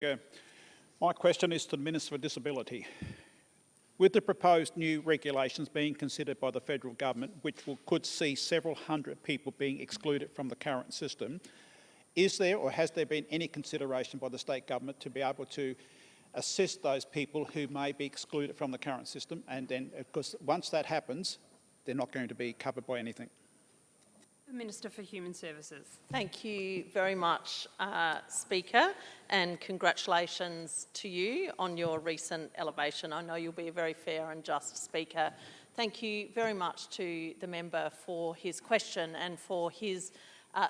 Yeah. My question is to the Minister for Disability. With the proposed new regulations being considered by the federal government, which could see several hundred people being excluded from the current system, is there or has there been any consideration by the state government to be able to assist those people who may be excluded from the current system? And then, because once that happens, they're not going to be covered by anything. The Minister for Human Services. Thank you very much, Speaker, and congratulations to you on your recent elevation. I know you'll be a very fair and just Speaker. Thank you very much to the member for his question and for his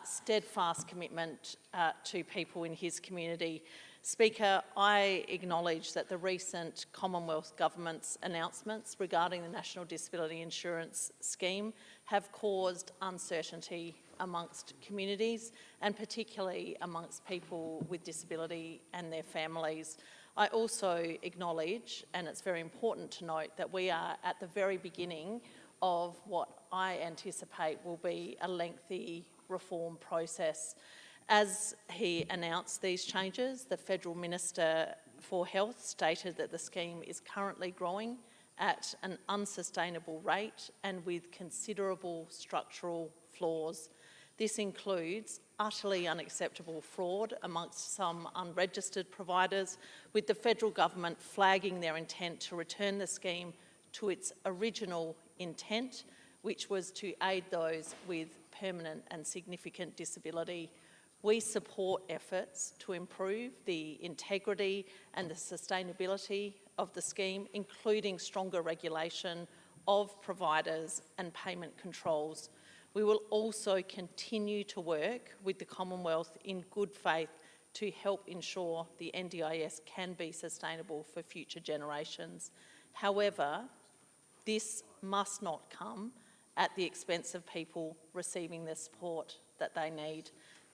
steadfast commitment to people in his community. Speaker, I acknowledge that the recent Commonwealth Government's announcements regarding the National Disability Insurance Scheme have caused uncertainty amongst communities and particularly amongst people with disability and their families. I also acknowledge, and it's very important to note, that we are at the very beginning of what I anticipate will be a lengthy reform process. As he announced these changes, the Federal Minister for Health stated that the scheme is currently growing at an unsustainable rate and with considerable structural flaws. This includes utterly unacceptable fraud amongst some unregistered providers, with the federal government flagging their intent to return the scheme to its original intent, which was to aid those with permanent and significant disability. We support efforts to improve the integrity and the sustainability of the scheme, including stronger regulation of providers and payment controls. We will also continue to work with the Commonwealth in good faith to help ensure the NDIS can be sustainable for future generations. However, this must not come at the expense of people receiving the support that they need.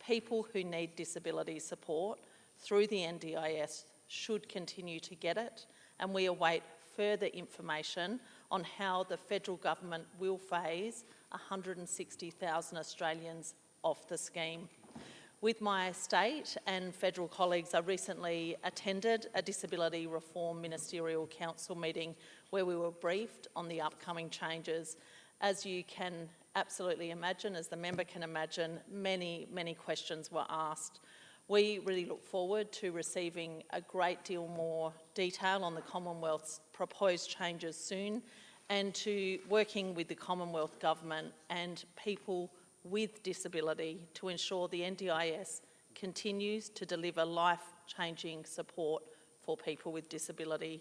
People who need disability support through the NDIS should continue to get it, and we await further information on how the federal government will phase 160,000 Australians off the scheme. With my state and federal colleagues, I recently attended a Disability Reform Ministerial Council meeting where we were briefed on the upcoming changes. As you can absolutely imagine, as the member can imagine, many questions were asked. We really look forward to receiving a great deal more detail on the Commonwealth's proposed changes soon, and to working with the Commonwealth Government and people with disability to ensure the NDIS continues to deliver life-changing support for people with disability.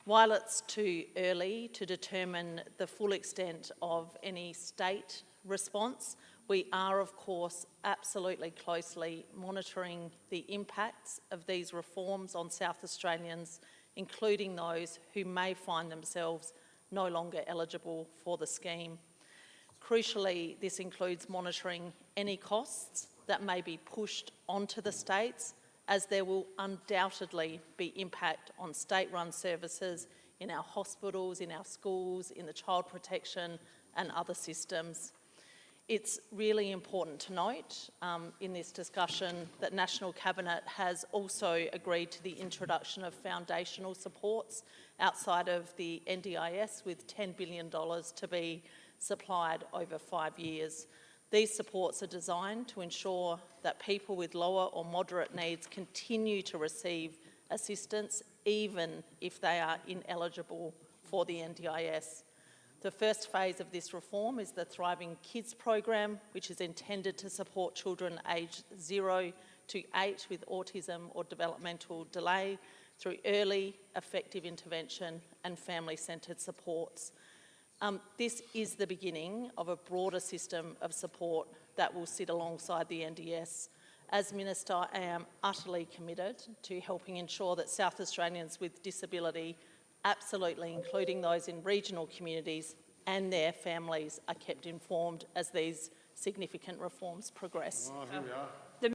While it's too early to determine the full extent of any state response, we are, of course, absolutely closely monitoring the impacts of these reforms on South Australians, including those who may find themselves no longer eligible for the scheme. Crucially, this includes monitoring any costs that may be pushed onto the states, as there will undoubtedly be impact on state-run services in our hospitals, in our schools, in the child protection and other systems. It's really important to note in this discussion that National Cabinet has also agreed to the introduction of foundational supports outside of the NDIS, with $10 billion to be supplied over 5 years. These supports are designed to ensure that people with lower or moderate needs continue to receive assistance even if they are ineligible for the NDIS. The first phase of this reform is the Thriving Kids program, which is intended to support children aged 0 to 8 with autism or developmental delay through early, effective intervention and family-centred supports. This is the beginning of a broader system of support that will sit alongside the NDIS. As Minister, I am utterly committed to helping ensure that South Australians with disability, absolutely including those in regional communities and their families, are kept informed as these significant reforms progress. The